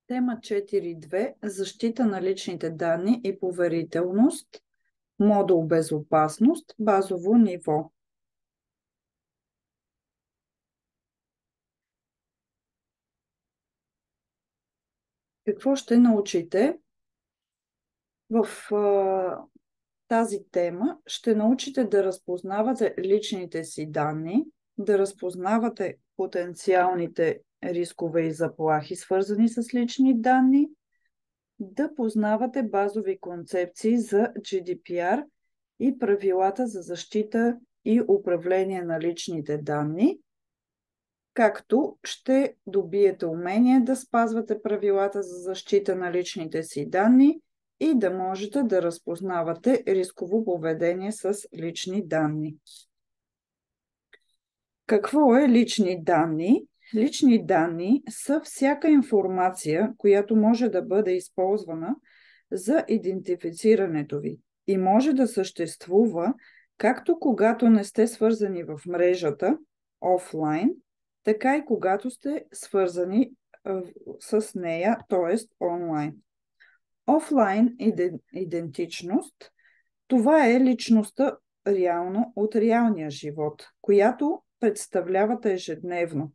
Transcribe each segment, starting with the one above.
Тема 4.2. Защита на личните данни и поверителност. Модул безопасност. Базово ниво. Какво ще научите? В тази тема ще научите да разпознавате личните си данни, да разпознавате потенциалните рискове и заплахи, свързани с лични данни, да познавате базови концепции за GDPR и правилата за защита и управление на личните данни, както ще добиете умение да спазвате правилата за защита на личните си данни и да можете да разпознавате рисково поведение с лични данни. Какво е лични данни? Лични данни са всяка информация, която може да бъде използвана за идентифицирането ви и може да съществува както когато не сте свързани в мрежата офлайн, така и когато сте свързани с нея, т.е. онлайн. Офлайн идентичност – това е личността реално от реалния живот, която представлявате ежедневно.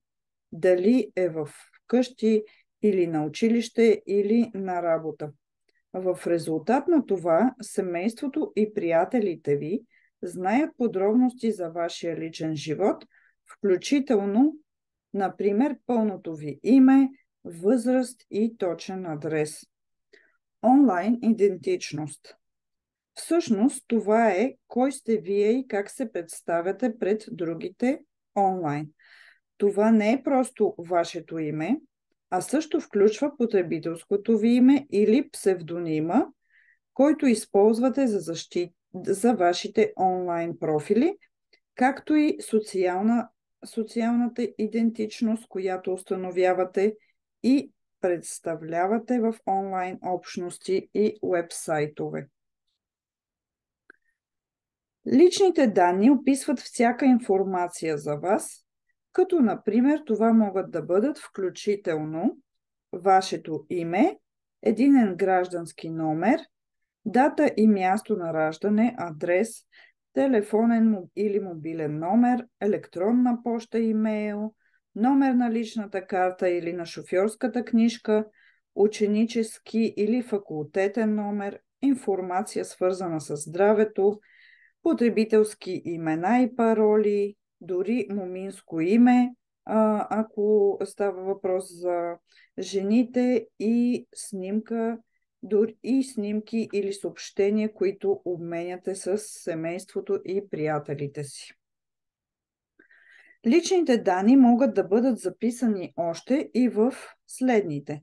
Дали е в къщи или на училище или на работа. В резултат на това, семейството и приятелите ви знаят подробности за вашия личен живот, включително, например, пълното ви име, възраст и точен адрес. Онлайн идентичност. Всъщност това е кой сте вие и как се представяте пред другите онлайн. Това не е просто вашето име, а също включва потребителското ви име или псевдонима, който използвате за вашите онлайн профили, както и социалната идентичност, която установявате и представлявате в онлайн общности и уебсайтове. Личните данни описват всяка информация за вас, като например това могат да бъдат включително вашето име, единен граждански номер, дата и място на раждане, адрес, телефонен или мобилен номер, електронна поща, имейл, номер на личната карта или на шофьорската книжка, ученически или факултетен номер, информация свързана с здравето, потребителски имена и пароли, дори моминско име, ако става въпрос за жените, и снимка, дори и снимки или съобщения, които обменяте с семейството и приятелите си. Личните данни могат да бъдат записани още и в следните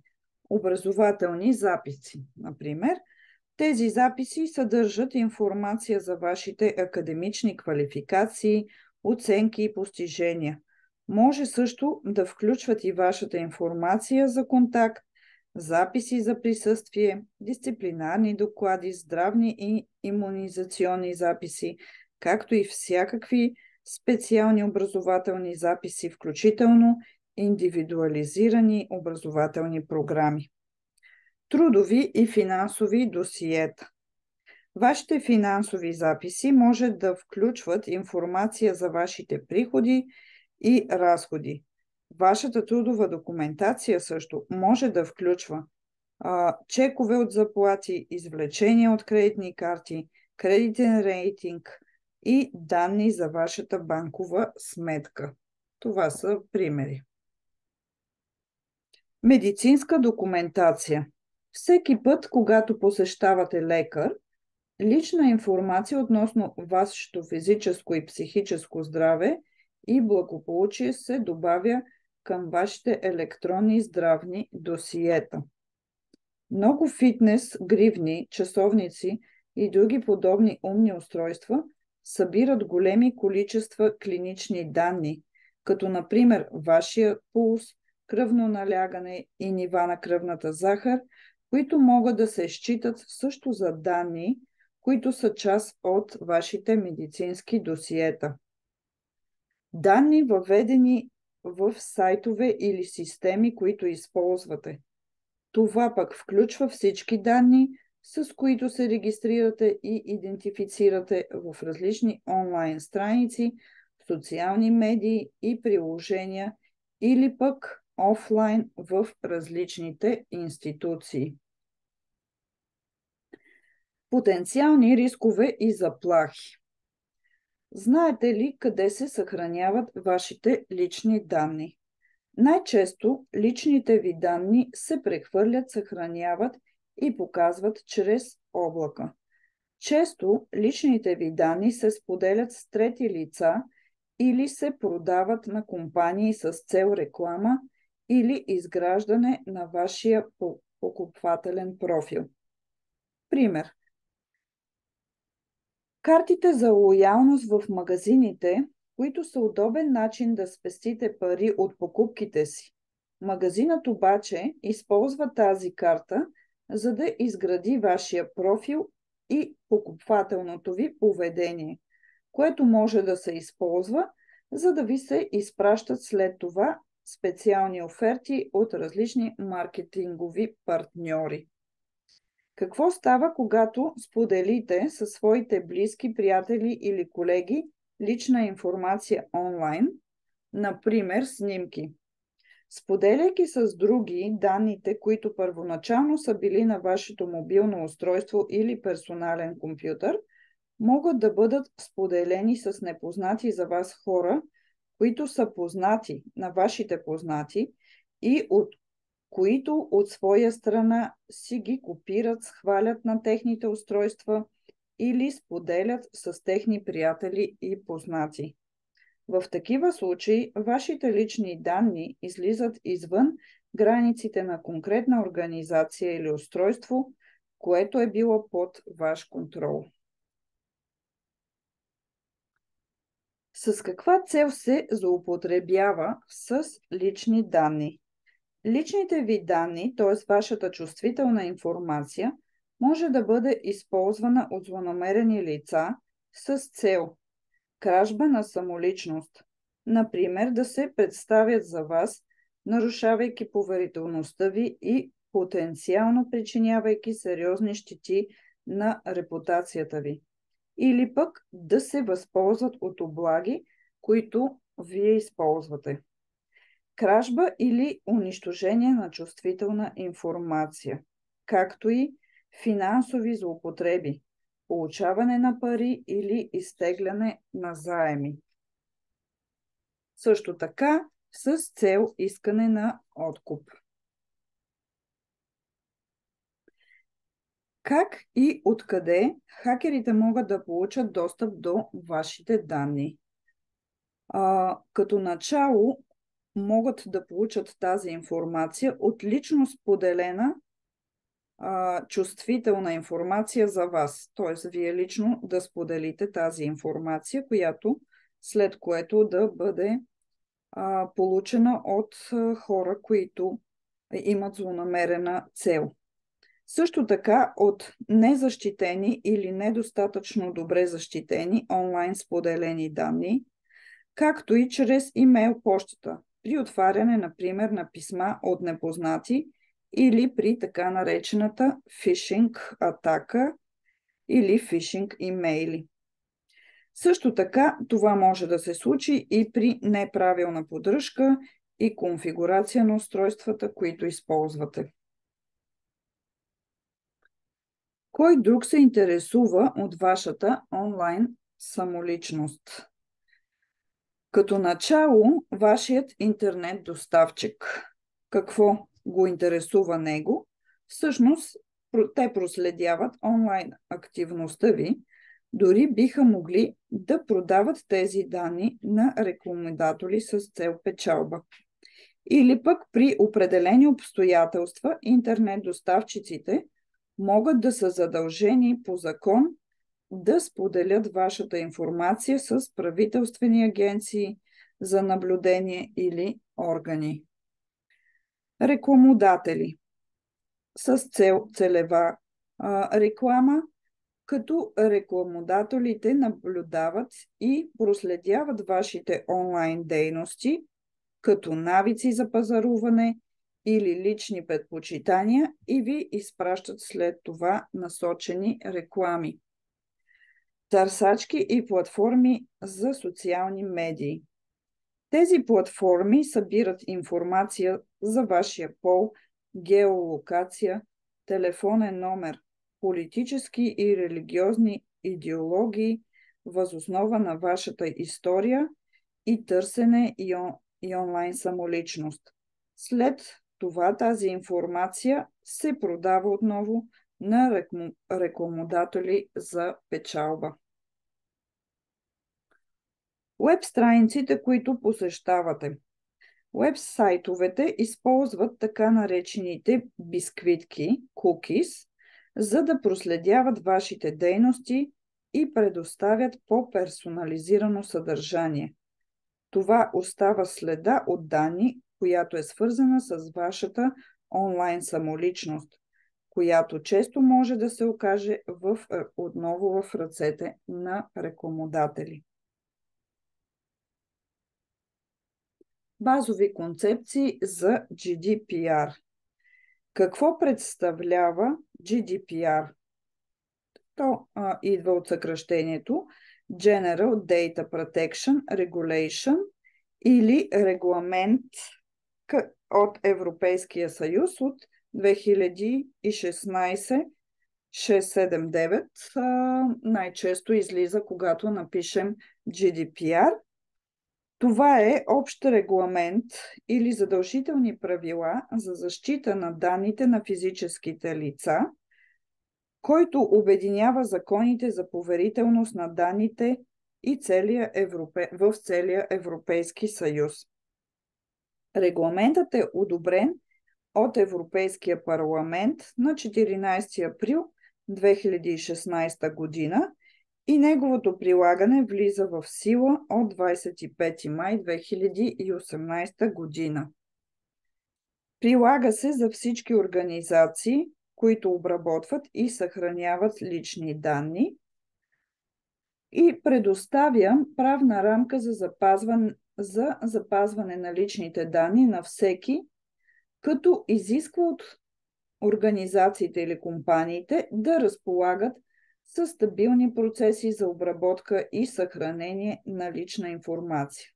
образователни записи. Например, тези записи съдържат информация за вашите академични квалификации, оценки и постижения. Може също да включват и вашата информация за контакт, записи за присъствие, дисциплинарни доклади, здравни и имунизационни записи, както и всякакви специални образователни записи, включително индивидуализирани образователни програми. Трудови и финансови досиета. Вашите финансови записи може да включват информация за вашите приходи и разходи. Вашата трудова документация също може да включва чекове от заплати, извлечения от кредитни карти, кредитен рейтинг и данни за вашата банкова сметка. Това са примери. Медицинска документация. Всеки път, когато посещавате лекар, лична информация относно вашето физическо и психическо здраве и благополучие се добавя към вашите електронни здравни досиета. Много фитнес, гривни, часовници и други подобни умни устройства събират големи количества клинични данни, като например вашия пулс, кръвно налягане и нива на кръвната захар, които могат да се считат също за данни, които са част от вашите медицински досиета. Данни, въведени в сайтове или системи, които използвате. Това пък включва всички данни, с които се регистрирате и идентифицирате в различни онлайн страници, социални медии и приложения или пък офлайн в различните институции. Потенциални рискове и заплахи. Знаете ли къде се съхраняват вашите лични данни? Най-често личните ви данни се прехвърлят, съхраняват и показват чрез облака. Често личните ви данни се споделят с трети лица или се продават на компании с цел реклама или изграждане на вашия покупателен профил. Пример. Картите за лоялност в магазините, които са удобен начин да спестите пари от покупките си. Магазинът обаче използва тази карта, за да изгради вашия профил и покупателното ви поведение, което може да се използва, за да ви се изпращат след това специални оферти от различни маркетингови партньори. Какво става, когато споделите със своите близки, приятели или колеги лична информация онлайн, например снимки? Споделяйки с други данните, които първоначално са били на вашето мобилно устройство или персонален компютър, могат да бъдат споделени с непознати за вас хора, които са познати на вашите познати и които от своя страна си ги копират, схвалят на техните устройства или споделят с техни приятели и познати. В такива случаи вашите лични данни излизат извън границите на конкретна организация или устройство, което е било под ваш контрол. С каква цел се злоупотребява с лични данни? Личните ви данни, т.е. вашата чувствителна информация, може да бъде използвана от злонамерени лица с цел кражба на самоличност. Например, да се представят за вас, нарушавайки поверителността ви и потенциално причинявайки сериозни щети на репутацията ви. Или пък да се възползват от облаги, които вие използвате. Кражба или унищожение на чувствителна информация, както и финансови злоупотреби, получаване на пари или изтегляне на заеми. Също така с цел искане на откуп. Как и откъде хакерите могат да получат достъп до вашите данни? Като начало могат да получат тази информация от лично споделена чувствителна информация за вас. Т.е. вие лично да споделите тази информация, която след което да бъде получена от хора, които имат злонамерена цел. Също така от незащитени или недостатъчно добре защитени онлайн споделени данни, както и чрез имейл почтата, при отваряне, например, на писма от непознати или при така наречената фишинг атака или фишинг имейли. Също така това може да се случи и при неправилна поддръжка и конфигурация на устройствата, които използвате. Кой друг се интересува от вашата онлайн самоличност? Като начало, вашият интернет доставчик. Какво го интересува него? Всъщност, те проследяват онлайн активността ви, дори биха могли да продават тези данни на рекламодатели с цел печалба. Или пък при определени обстоятелства интернет доставчиците могат да са задължени по закон да споделят вашата информация с правителствени агенции за наблюдение или органи. Рекламодатели с цел целева реклама, като рекламодателите наблюдават и проследяват вашите онлайн дейности, като навици за пазаруване или лични предпочитания и ви изпращат след това насочени реклами. Търсачки и платформи за социални медии. Тези платформи събират информация за вашия пол, геолокация, телефонен номер, политически и религиозни идеологии, въз основа на вашата история и търсене и онлайн самоличност. След това тази информация се продава отново на рекламодатели за печалба. Уеб страниците, които посещавате. Уебсайтовете използват така наречените бисквитки, cookies, за да проследяват вашите дейности и предоставят по-персонализирано съдържание. Това остава следа от данни, която е свързана с вашата онлайн самоличност, която често може да се окаже отново в ръцете на рекламодатели. Базови концепции за GDPR. Какво представлява GDPR? То идва от съкращението General Data Protection Regulation или регламент от Европейския съюз от 2016-679. Най-често излиза, когато напишем GDPR. Това е общ регламент или задължителни правила за защита на данните на физическите лица, който обединява законите за поверителност на данните и в целия Европейски съюз. Регламентът е одобрен от Европейския парламент на 14 април 2016 година и неговото прилагане влиза в сила от 25 май 2018 година. Прилага се за всички организации, които обработват и съхраняват лични данни и предоставя правна рамка за запазване на личните данни на всеки, като изисква от организациите или компаниите да разполагат със стабилни процеси за обработка и съхранение на лична информация.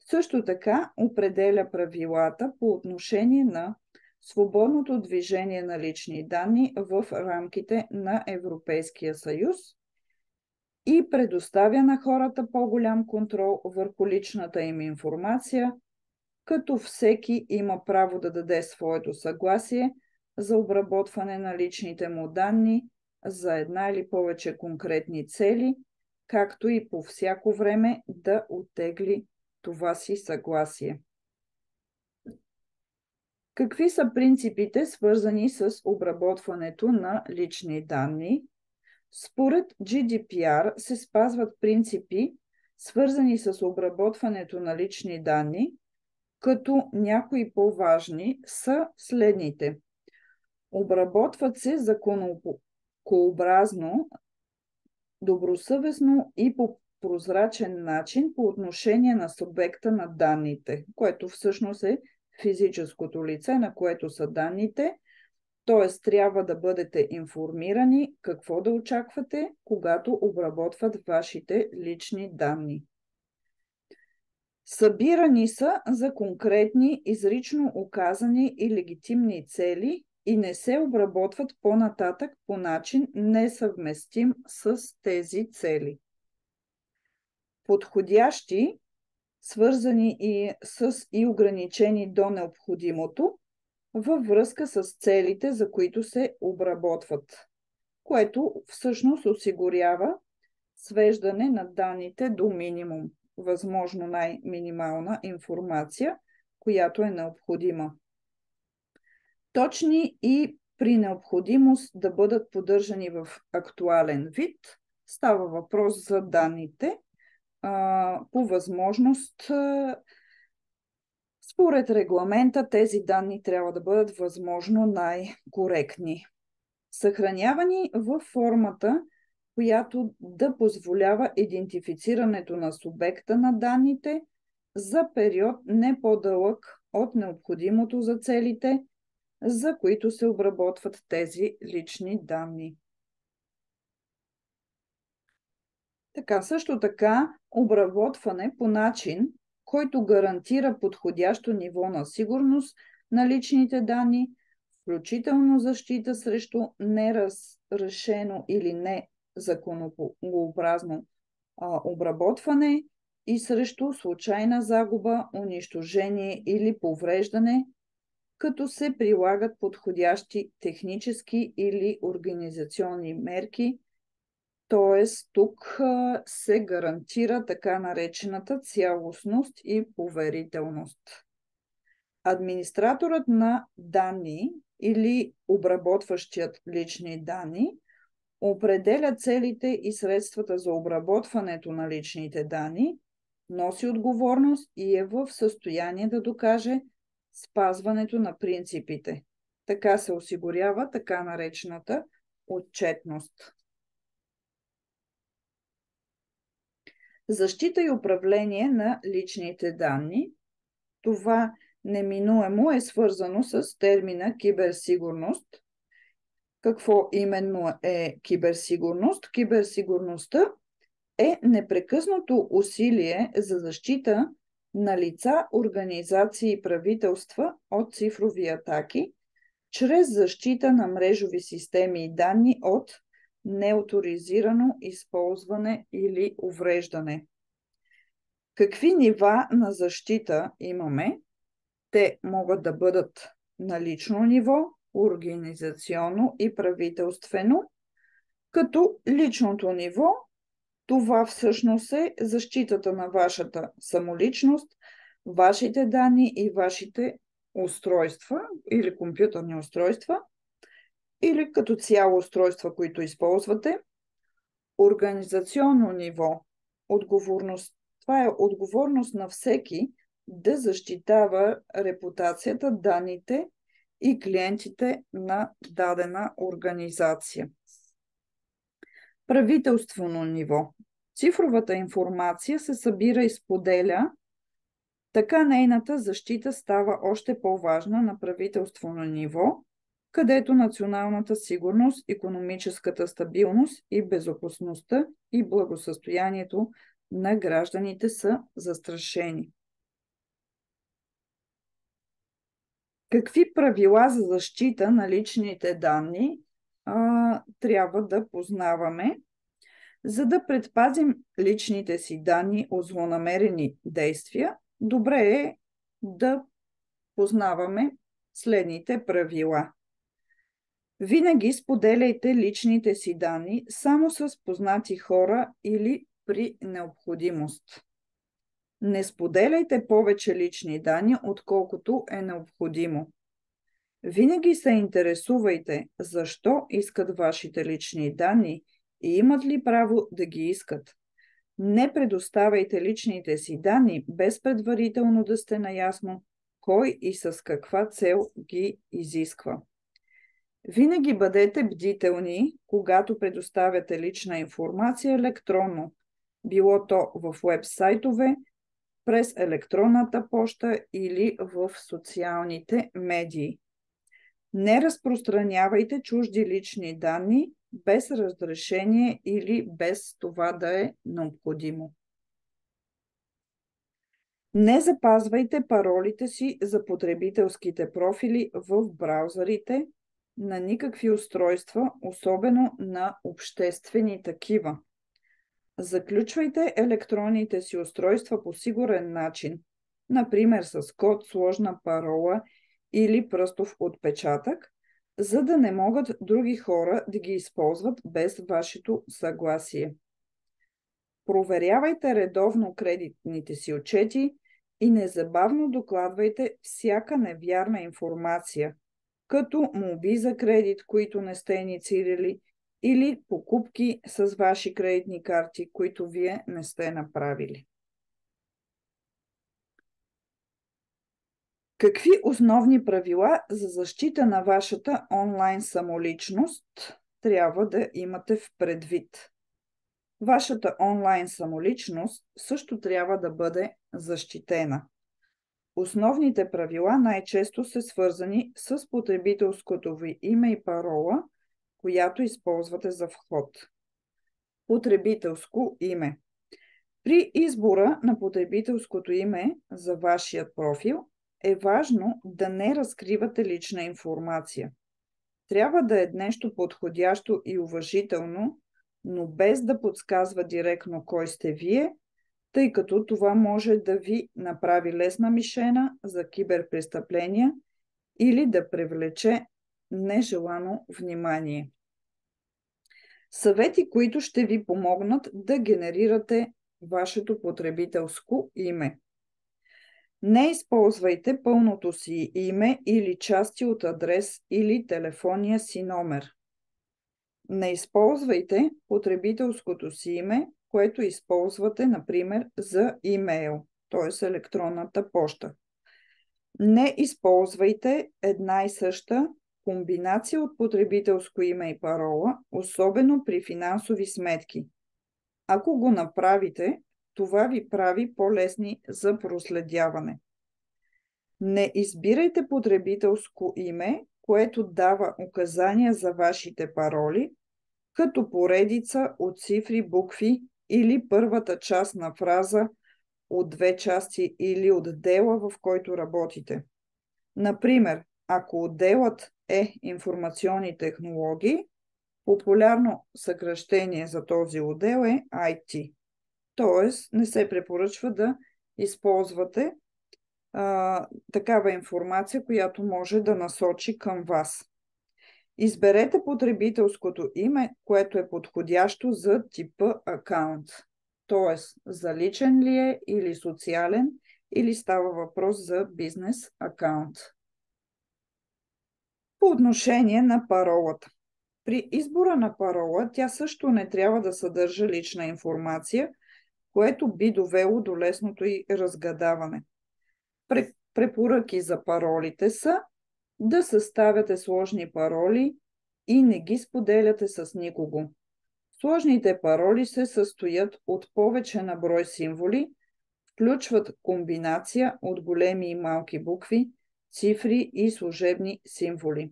Също така определя правилата по отношение на свободното движение на лични данни в рамките на Европейския съюз и предоставя на хората по-голям контрол върху личната им информация, като всеки има право да даде своето съгласие за обработване на личните му данни за една или повече конкретни цели, както и по всяко време да оттегли това си съгласие. Какви са принципите, свързани с обработването на лични данни? Според GDPR се спазват принципи, свързани с обработването на лични данни, като някои по-важни са следните. Обработват се законообразно, добросъвестно и по прозрачен начин по отношение на субекта на данните, което всъщност е физическото лице, на което са данните, т.е. трябва да бъдете информирани какво да очаквате, когато обработват вашите лични данни. Събирани са за конкретни, изрично указани и легитимни цели и не се обработват по-нататък по начин несъвместим с тези цели. Подходящи, свързани и ограничени до необходимото, във връзка с целите, за които се обработват, което всъщност осигурява свеждане на данните до минимум, възможно най-минимална информация, която е необходима. Точни и при необходимост да бъдат поддържани в актуален вид. Става въпрос за данните. По възможност, според регламента, тези данни трябва да бъдат възможно най-коректни. Съхранявани в формата, която да позволява идентифицирането на субекта на данните за период не по-дълъг от необходимото за целите, за които се обработват тези лични данни. Също така, обработване по начин, който гарантира подходящо ниво на сигурност на личните данни, включително защита срещу неразрешено или незаконообразно обработване и срещу случайна загуба, унищожение или повреждане, като се прилагат подходящи технически или организационни мерки. Т.е. тук се гарантира така наречената цялостност и поверителност. Администраторът на данни или обработващият лични данни определя целите и средствата за обработването на личните данни, носи отговорност и е в състояние да докаже спазването на принципите. Така се осигурява така наречената отчетност. Защита и управление на личните данни. Това неминуемо е свързано с термина киберсигурност. Какво именно е киберсигурност? Киберсигурността е непрекъснато усилие за защита на лица, организации и правителства от цифрови атаки, чрез защита на мрежови системи и данни от неоторизирано използване или увреждане. Какви нива на защита имаме? Те могат да бъдат на лично ниво, организационно и правителствено, като личното ниво това всъщност е защитата на вашата самоличност, вашите данни и вашите устройства или компютърни устройства, или като цяло устройства, които използвате. Организационно ниво. Отговорност. Това е отговорност на всеки да защитава репутацията, данните и клиентите на дадена организация. Правителствено ниво. Цифровата информация се събира и споделя, така нейната защита става още по-важна на правителствено ниво, където националната сигурност, икономическата стабилност и безопасността и благосъстоянието на гражданите са застрашени. Какви правила за защита на личните данни трябва да познаваме, за да предпазим личните си данни от злонамерени действия? Добре е да познаваме следните правила. Винаги споделяйте личните си данни само с познати хора или при необходимост. Не споделяйте повече лични данни, отколкото е необходимо. Винаги се интересувайте защо искат вашите лични данни и имат ли право да ги искат. Не предоставяйте личните си данни без предварително да сте наясно кой и с каква цел ги изисква. Винаги бъдете бдителни, когато предоставяте лична информация електронно, било то в уебсайтове, през електронната поща или в социалните медии. Не разпространявайте чужди лични данни без разрешение или без това да е необходимо. Не запазвайте паролите си за потребителските профили в браузърите на никакви устройства, особено на обществени такива. Заключвайте електронните си устройства по сигурен начин, например с код, сложна парола или пръстов отпечатък, за да не могат други хора да ги използват без вашето съгласие. Проверявайте редовно кредитните си отчети и незабавно докладвайте всяка невярна информация, като молби за кредит, които не сте инициирали, или покупки с ваши кредитни карти, които вие не сте направили. Какви основни правила за защита на вашата онлайн самоличност трябва да имате в предвид? Вашата онлайн самоличност също трябва да бъде защитена. Основните правила най-често са свързани с потребителското ви име и парола, която използвате за вход. Потребителско име. При избора на потребителското име за вашият профил е важно да не разкривате лична информация. Трябва да е нещо подходящо и уважително, но без да подсказва директно кой сте вие, тъй като това може да ви направи лесна мишена за киберпрестъпления или да привлече нежелано внимание. Съвети, които ще ви помогнат да генерирате вашето потребителско име. Не използвайте пълното си име или части от адрес или телефонния си номер. Не използвайте потребителското си име, което използвате, например, за имейл, т.е. електронната поща. Не използвайте една и съща комбинация от потребителско име и парола, особено при финансови сметки. Ако го направите, това ви прави по-лесни за проследяване. Не избирайте потребителско име, което дава указания за вашите пароли, като поредица от цифри, букви или първата част на фраза от две части или отдела, в който работите. Например, ако отделът е информационни технологии, популярно съкращение за този отдел е IT. Тоест, не се препоръчва да използвате такава информация, която може да насочи към вас. Изберете потребителското име, което е подходящо за типа акаунт. Тоест, за личен ли е или социален, или става въпрос за бизнес акаунт. По отношение на паролата. При избора на парола тя също не трябва да съдържа лична информация, което би довело до лесното й разгадаване. Препоръки за паролите са да съставяте сложни пароли и не ги споделяте с никого. Сложните пароли се състоят от повече на брой символи, включват комбинация от големи и малки букви, цифри и служебни символи.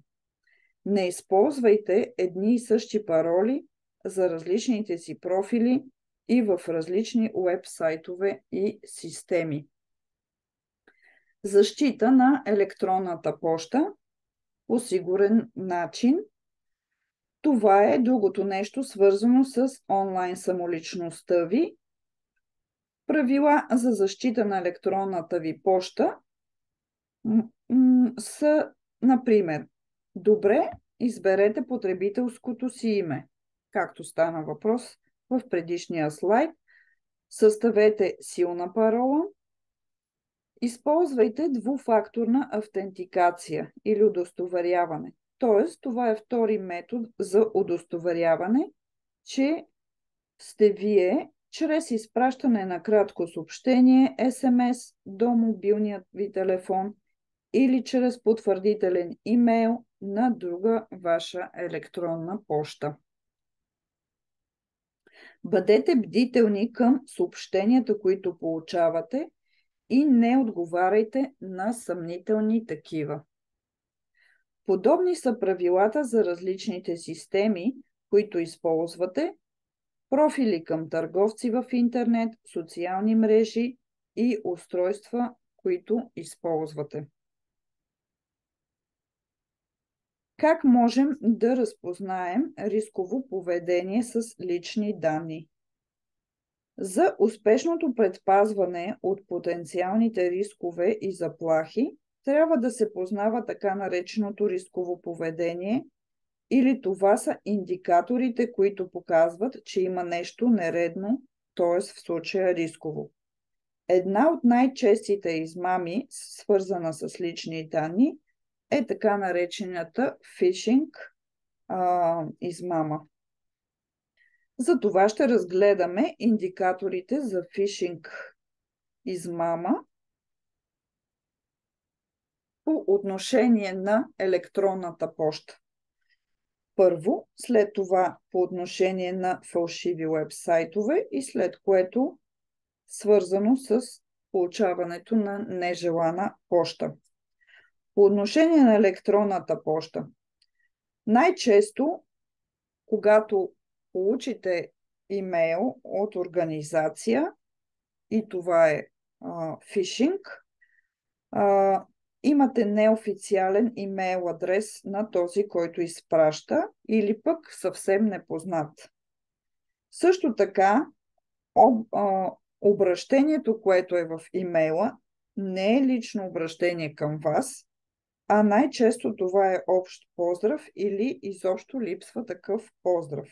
Не използвайте едни и същи пароли за различните си профили и в различни уебсайтове и системи. Защита на електронната поща по сигурен начин. Това е другото нещо, свързано с онлайн самоличността ви. Правила за защита на електронната ви поща са, например, добре изберете потребителското си име, както стана въпрос в предишния слайд. Съставете силна парола. Използвайте двуфакторна автентикация или удостоверяване. Т.е. това е втори метод за удостоверяване, че сте вие чрез изпращане на кратко съобщение, SMS до мобилният ви телефон или чрез потвърдителен имейл на друга ваша електронна поща. Бъдете бдителни към съобщенията, които получавате, и не отговаряйте на съмнителни такива. Подобни са правилата за различните системи, които използвате, профили към търговци в интернет, социални мрежи и устройства, които използвате. Как можем да разпознаем рисково поведение с лични данни? За успешното предпазване от потенциалните рискове и заплахи трябва да се познава така нареченото рисково поведение, или това са индикаторите, които показват, че има нещо нередно, т.е. в случая рисково. Една от най-честите измами, свързана с лични данни, е така наречената фишинг измама. За това ще разгледаме индикаторите за фишинг измама по отношение на електронната поща. Първо, след това по отношение на фалшиви уебсайтове и след което свързано с получаването на нежелана поща. По отношение на електронната поща, най-често, когато получите имейл от организация и това е фишинг, имате неофициален имейл адрес на този, който изпраща, или пък съвсем непознат. Също така, обращението, което е в имейла, не е лично обращение към вас, а най-често това е общ поздрав или изобщо липсва такъв поздрав.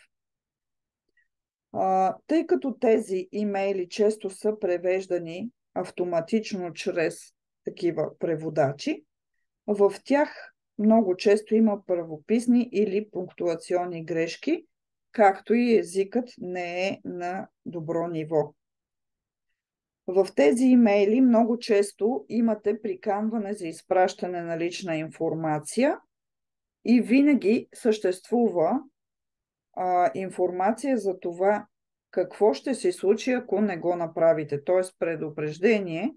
Тъй като тези имейли често са превеждани автоматично чрез такива преводачи, в тях много често има правописни или пунктуационни грешки, както и езикът не е на добро ниво. В тези имейли много често имате приканване за изпращане на лична информация и винаги съществува информация за това какво ще се случи, ако не го направите. Т.е. предупреждение,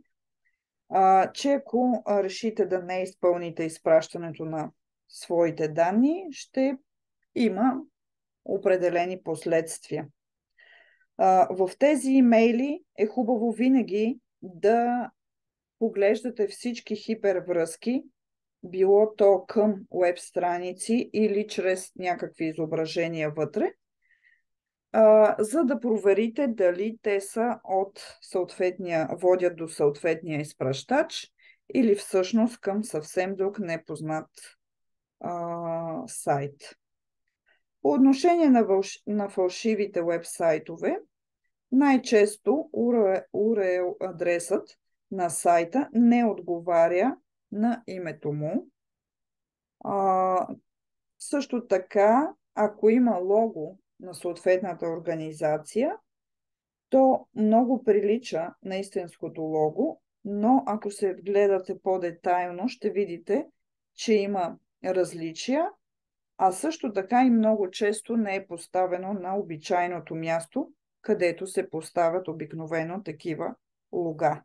че ако решите да не изпълните изпращането на своите данни, ще има определени последствия. В тези имейли е хубаво винаги да поглеждате всички хипервръзки, било то към уеб страници или чрез някакви изображения вътре, за да проверите дали те са от водят до съответния изпращач или всъщност към съвсем друг непознат сайт. По отношение на фалшивите уебсайтове, най-често URL адресът на сайта не отговаря на името му. Също така, ако има лого на съответната организация, то много прилича на истинското лого, но ако се вгледате по-детайлно, ще видите, че има различия, а също така и много често не е поставено на обичайното място, където се поставят обикновено такива лога.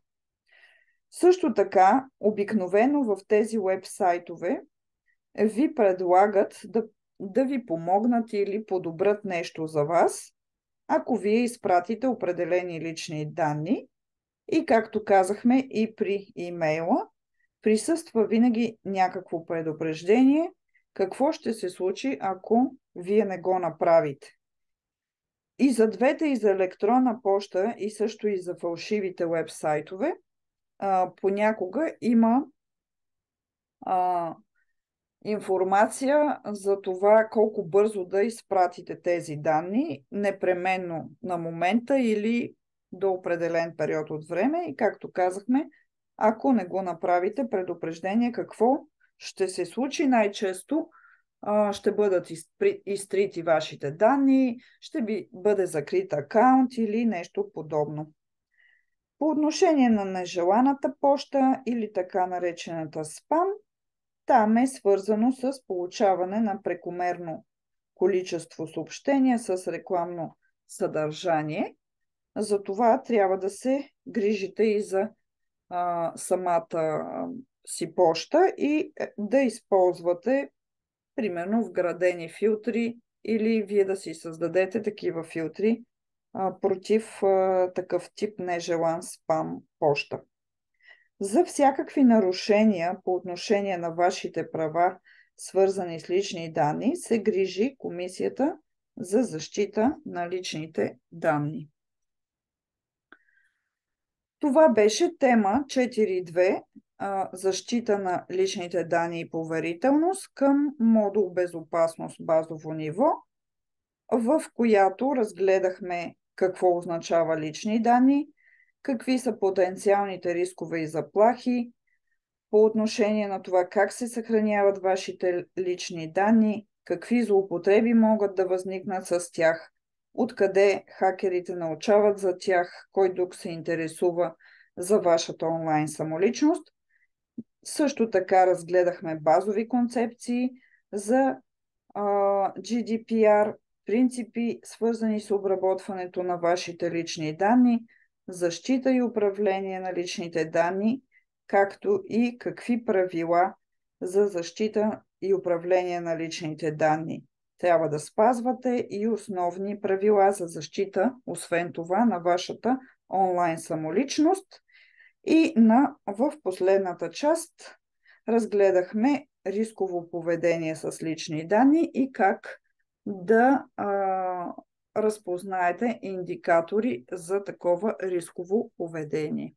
Също така, обикновено в тези уебсайтове ви предлагат да ви помогнат или подобрят нещо за вас, ако вие изпратите определени лични данни. И както казахме и при имейла, присъства винаги някакво предупреждение какво ще се случи, ако вие не го направите. И за двете, и за електронна поща, и също и за фалшивите уебсайтове, понякога има информация за това колко бързо да изпратите тези данни, непременно на момента или до определен период от време. И както казахме, ако не го направите, предупреждение какво ще се случи. Най-често ще бъдат изтрити вашите данни, ще бъде закрит акаунт или нещо подобно. По отношение на нежеланата поща или така наречената спам, там е свързано с получаване на прекомерно количество съобщения с рекламно съдържание. Затова трябва да се грижите и за самата си поща и да използвате примерно вградени филтри или вие да си създадете такива филтри против такъв тип нежелан спам поща. За всякакви нарушения по отношение на вашите права, свързани с лични данни, се грижи Комисията за защита на личните данни. Това беше тема 4.2 защита на личните данни и поверителност към модул безопасност базово ниво, в която разгледахме какво означава лични данни, какви са потенциалните рискове и заплахи по отношение на това как се съхраняват вашите лични данни, какви злоупотреби могат да възникнат с тях, откъде хакерите научават за тях, кой друг се интересува за вашата онлайн самоличност. Също така разгледахме базови концепции за GDPR, принципи, свързани с обработването на вашите лични данни, защита и управление на личните данни, както и какви правила за защита и управление на личните данни. Трябва да спазвате и основни правила за защита, освен това, на вашата онлайн самоличност. И в последната част разгледахме рисково поведение с лични данни и как да разпознаете индикатори за такова рисково поведение.